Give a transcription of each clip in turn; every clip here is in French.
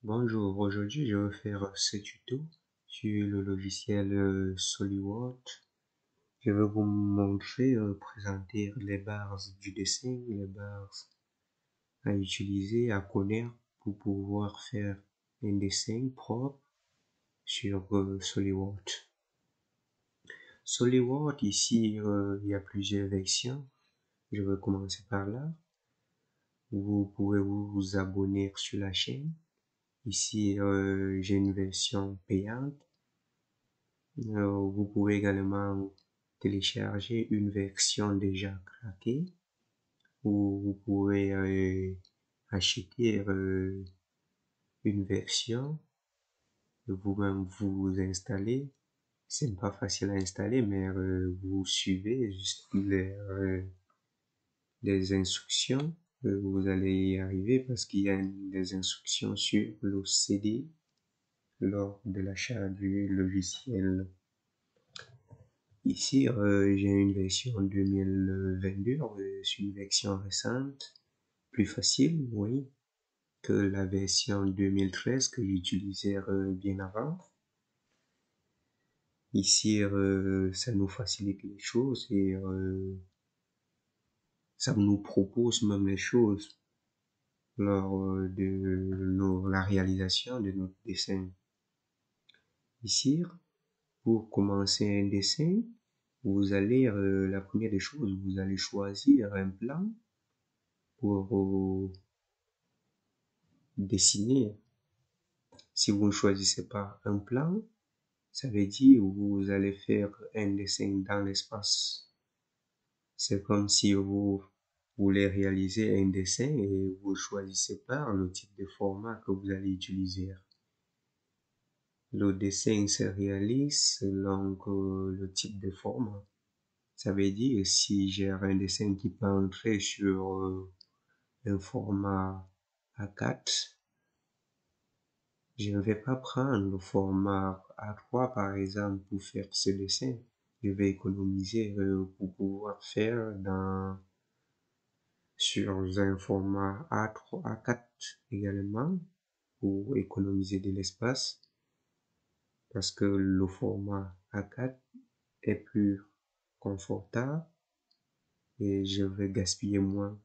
Bonjour, aujourd'hui je vais faire ce tuto sur le logiciel SolidWorks. Je vais vous montrer, présenter les bases du dessin, les bases à utiliser, à connaître pour pouvoir faire un dessin propre sur SolidWorks. SolidWorks, ici il y a plusieurs versions. Je vais commencer par là. Vous pouvez vous abonner sur la chaîne. Ici, j'ai une version payante. Vous pouvez également télécharger une version déjà craquée ou vous pouvez acheter une version et vous-même vous installer. C'est pas facile à installer, mais vous suivez juste les instructions. Vous allez y arriver parce qu'il y a des instructions sur le CD lors de l'achat du logiciel. Ici, j'ai une version 2022, c'est une version récente, plus facile, oui, que la version 2013 que j'utilisais bien avant. Ici, ça nous facilite les choses et ça nous propose même les choses lors de la réalisation de notre dessin. Ici, pour commencer un dessin, vous allez, la première des choses, vous allez choisir un plan pour dessiner. Si vous ne choisissez pas un plan, ça veut dire que vous allez faire un dessin dans l'espace. C'est comme si vous voulez réaliser un dessin et vous choisissez pas le type de format que vous allez utiliser. Le dessin se réalise selon le type de format. Ça veut dire que si j'ai un dessin qui peut entrer sur un format A4, je ne vais pas prendre le format A3 par exemple pour faire ce dessin. Je vais économiser pour pouvoir faire sur un format A3, A4 également pour économiser de l'espace parce que le format A4 est plus confortable et je vais gaspiller moins.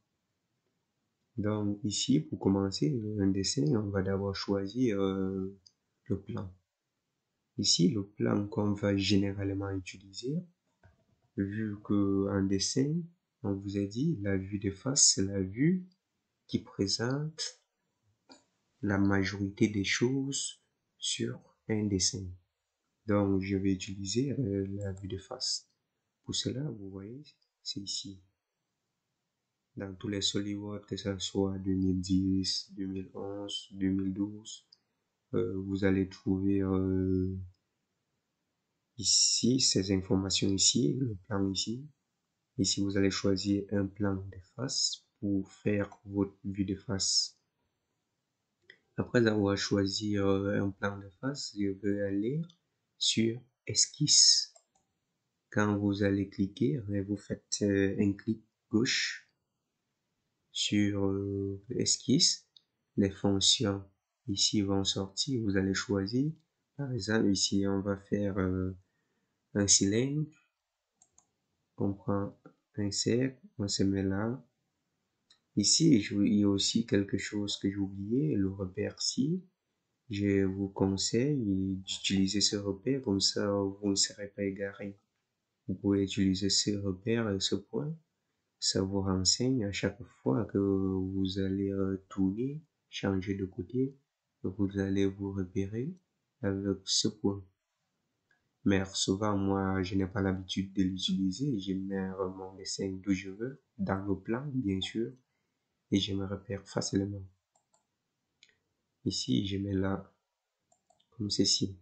Donc ici, pour commencer un dessin, on va d'abord choisir le plan. Ici, le plan qu'on va généralement utiliser, vu qu'en dessin, on vous a dit, la vue de face, c'est la vue qui présente la majorité des choses sur un dessin. Donc, je vais utiliser la vue de face. Pour cela, vous voyez, c'est ici. Dans tous les SolidWorks, que ce soit 2010, 2011, 2012, vous allez trouver ici ces informations ici, le plan ici. Ici, vous allez choisir un plan de face pour faire votre vue de face. Après avoir choisi un plan de face, je vais aller sur Esquisse. Quand vous allez cliquer, vous faites un clic gauche sur Esquisse. Les fonctions ici vont sortir. Vous allez choisir. Par exemple, ici, on va faire un cylindre. On prend un cercle, on se met là. Ici, il y a aussi quelque chose que j'ai oublié, le repère ci. Je vous conseille d'utiliser ce repère, comme ça vous ne serez pas égaré. Vous pouvez utiliser ce repère et ce point. Ça vous renseigne à chaque fois que vous allez tourner, changer de côté, vous allez vous repérer avec ce point. Mais souvent, moi, je n'ai pas l'habitude de l'utiliser. Je mets mon dessin d'où je veux, dans le plan, bien sûr, et je me repère facilement. Ici, je mets là, comme ceci.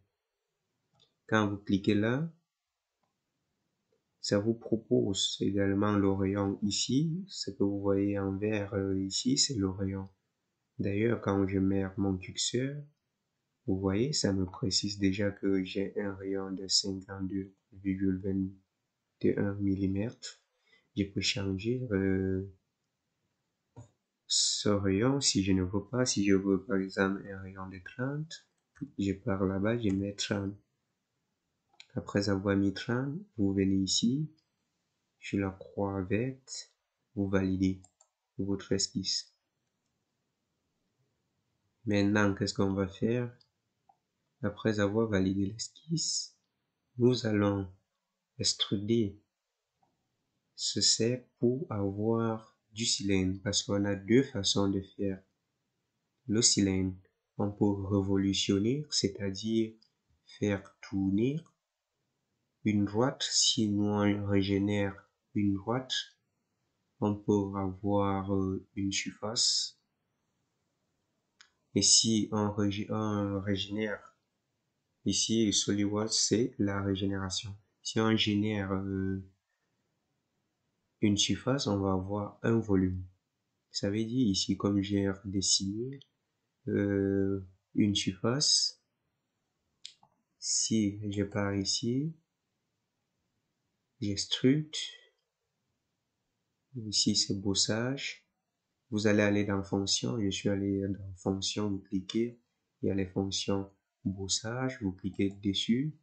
Quand vous cliquez là, ça vous propose également le rayon ici. Ce que vous voyez en vert ici, c'est le rayon. D'ailleurs, quand je mets mon curseur, vous voyez, ça me précise déjà que j'ai un rayon de 52,21 mm. Je peux changer ce rayon, si je ne veux pas, si je veux par exemple un rayon de 30, je pars là-bas, je mets 30. Après avoir mis 30, vous venez ici, sur la croix verte, vous validez votre esquisse. Maintenant, qu'est-ce qu'on va faire? Après avoir validé l'esquisse, nous allons extruder ce cercle pour avoir du cylindre, parce qu'on a deux façons de faire le cylindre. On peut révolutionner, c'est-à-dire faire tourner une droite. Si nous on régénère une droite, on peut avoir une surface. Et si on régénère, ici le SolidWorks c'est la régénération. Si on génère une surface, on va avoir un volume. Ça veut dire ici, comme j'ai dessiné une surface, si je pars ici, j'extrude, ici c'est bossage, vous allez aller dans fonction, je suis allé dans fonction, vous cliquez, il y a les fonctions bossage, vous cliquez dessus,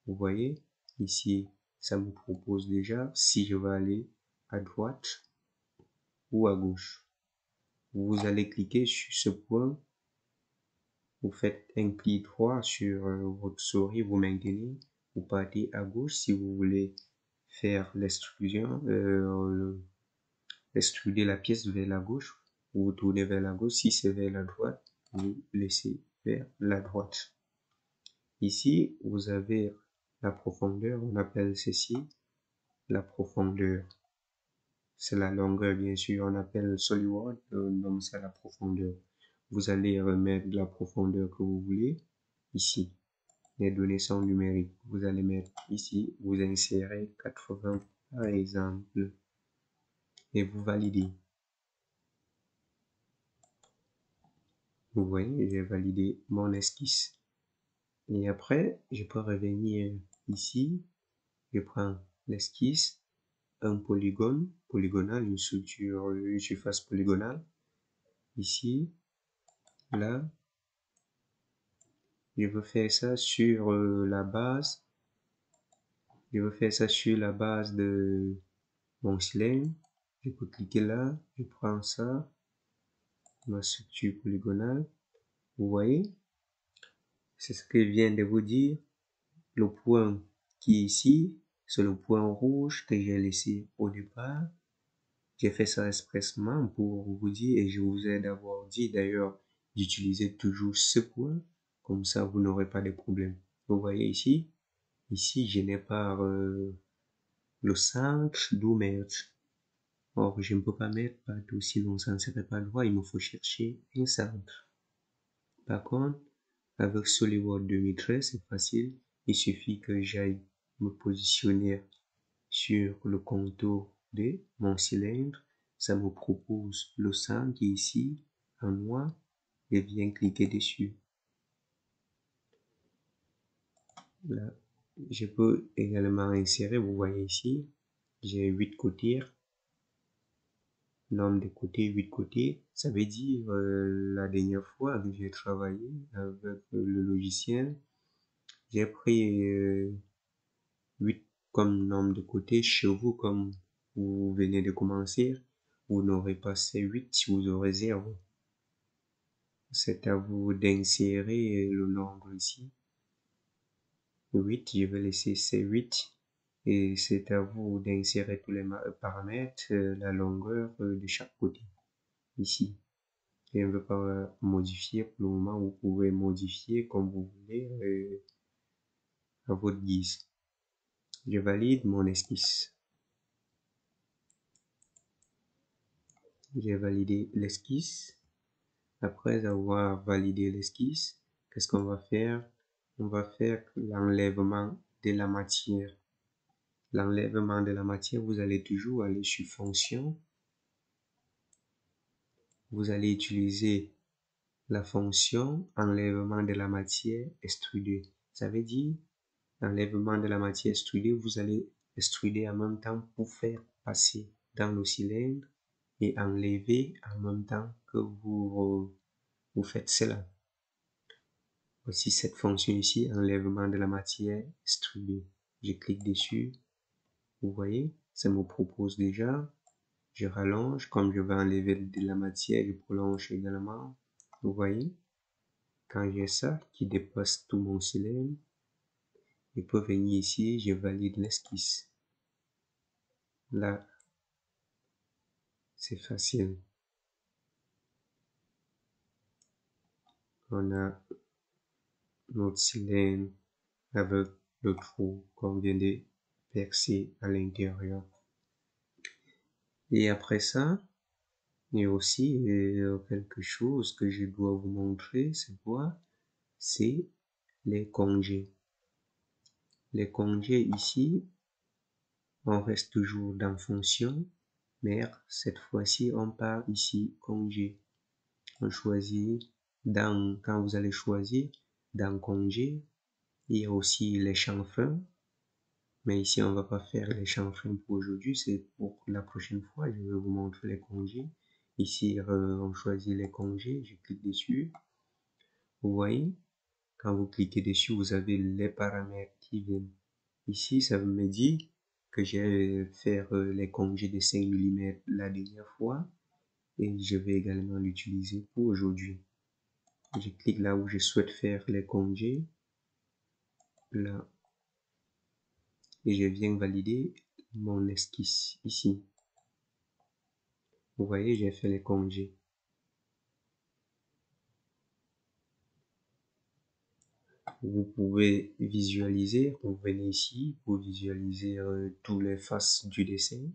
vous voyez, ici ça me propose déjà si je veux aller à droite ou à gauche. Vous allez cliquer sur ce point, vous faites un clic droit sur votre souris, vous maintenez, vous partez à gauche si vous voulez faire l'extrusion, extruder la pièce vers la gauche, vous tournez vers la gauche, si c'est vers la droite, vous laissez vers la droite. Ici, vous avez la profondeur, on appelle ceci la profondeur. C'est la longueur, bien sûr, on appelle SolidWorks, on nomme ça la profondeur. Vous allez remettre la profondeur que vous voulez ici. Les données sont numériques. Vous allez mettre ici, vous insérez 80 par exemple et vous validez. Vous voyez, j'ai validé mon esquisse. Et après, je peux revenir ici, je prends l'esquisse, un polygone, polygonal, une structure, une surface polygonale. Ici, là, je veux faire ça sur la base. Je veux faire ça sur la base de mon cylindre. Je peux cliquer là, je prends ça, ma structure polygonale. Vous voyez, c'est ce que je viens de vous dire. Le point qui est ici, c'est le point rouge que j'ai laissé au départ. J'ai fait ça expressement pour vous dire, et je vous ai d'abord dit d'ailleurs d'utiliser toujours ce point, comme ça vous n'aurez pas de problème. Vous voyez ici, je n'ai pas le centre d'où mettre. Or, je ne peux pas mettre partout, sinon ça ne serait pas droit, il me faut chercher un centre. Par contre, avec SolidWorks 2013, c'est facile, il suffit que j'aille me positionner sur le contour de mon cylindre, ça me propose le centre qui est ici, en noir, et viens cliquer dessus. Là, je peux également insérer, vous voyez ici, j'ai 8 côtés, nombre de côtés, 8 côtés, ça veut dire la dernière fois que j'ai travaillé avec le logiciel, j'ai pris 8 comme nombre de côtés. Chez vous, comme vous venez de commencer, vous n'aurez pas ces 8, vous aurez 0. C'est à vous d'insérer le nombre ici. 8, je vais laisser ces 8. Et c'est à vous d'insérer tous les paramètres, la longueur de chaque côté. Ici. Je ne veux pas modifier pour le moment, vous pouvez modifier comme vous voulez à votre guise. Je valide mon esquisse. J'ai validé l'esquisse. Après avoir validé l'esquisse, qu'est-ce qu'on va faire? On va faire l'enlèvement de la matière. L'enlèvement de la matière, vous allez toujours aller sur fonction. Vous allez utiliser la fonction enlèvement de la matière extrudée. Ça veut dire enlèvement de la matière extrudée, vous allez extruder en même temps pour faire passer dans le cylindre et enlever en même temps que vous faites cela. Voici cette fonction ici, enlèvement de la matière distribuée. Je clique dessus. Vous voyez, ça me propose déjà. Je rallonge. Comme je vais enlever de la matière, je prolonge également. Vous voyez, quand j'ai ça qui dépasse tout mon cylindre, je peux venir ici, je valide l'esquisse. Là, c'est facile. On a notre cylindre avec le trou qu'on vient de percer à l'intérieur. Et après ça, il y a aussi quelque chose que je dois vous montrer, c'est quoi? C'est les congés. Les congés ici, on reste toujours dans fonction, mais cette fois-ci, on part ici, congé. On choisit quand vous allez choisir dans congé, il y a aussi les chanfreins. Mais ici, on va pas faire les chanfreins pour aujourd'hui, c'est pour la prochaine fois. Je vais vous montrer les congés. Ici, on choisit les congés, je clique dessus. Vous voyez, quand vous cliquez dessus, vous avez les paramètres qui viennent. Ici, ça me dit que j'ai faire les congés de 5 mm la dernière fois et je vais également l'utiliser pour aujourd'hui. Je clique là où je souhaite faire les congés, là, et je viens valider mon esquisse ici. Vous voyez, j'ai fait les congés. Vous pouvez visualiser, vous venez ici, vous visualisez tous les faces du dessin.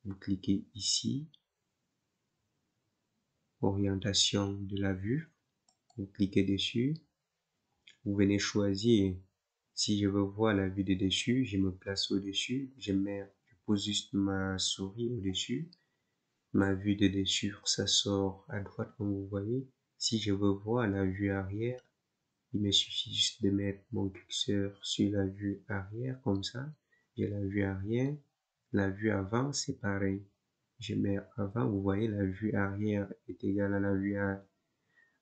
Vous cliquez ici, orientation de la vue. Vous cliquez dessus. Vous venez choisir, si je veux voir la vue de dessus, je me place au-dessus. Je pose juste ma souris au-dessus. Ma vue de dessus, ça sort à droite comme vous voyez. Si je veux voir la vue arrière, il me suffit juste de mettre mon curseur sur la vue arrière, comme ça. J'ai la vue arrière. La vue avant, c'est pareil. Je mets avant, vous voyez, la vue arrière est égale à la vue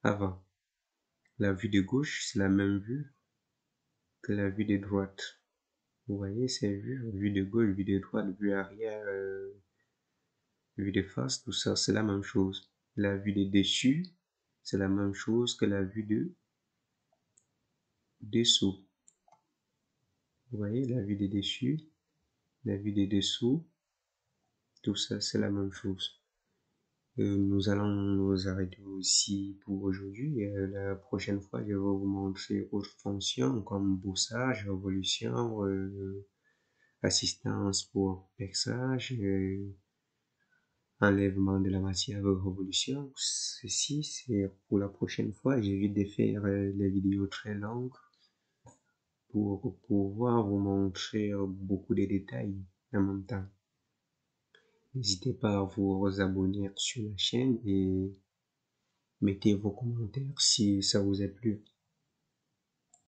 avant. La vue de gauche, c'est la même vue que la vue de droite. Vous voyez ces vues, vue de gauche, vue de droite, vue arrière, vue de face, tout ça, c'est la même chose. La vue de dessus, c'est la même chose que la vue de dessous. Vous voyez, la vue de dessus, la vue de dessous, tout ça, c'est la même chose. Nous allons nous arrêter aussi pour aujourd'hui. La prochaine fois, je vais vous montrer autres fonctions comme bossage, révolution, assistance pour perçage, enlèvement de la matière avec révolution. Ceci, c'est pour la prochaine fois. J'évite de faire les vidéos très longues pour pouvoir vous montrer beaucoup de détails en même temps. N'hésitez pas à vous abonner sur la chaîne et mettez vos commentaires si ça vous a plu.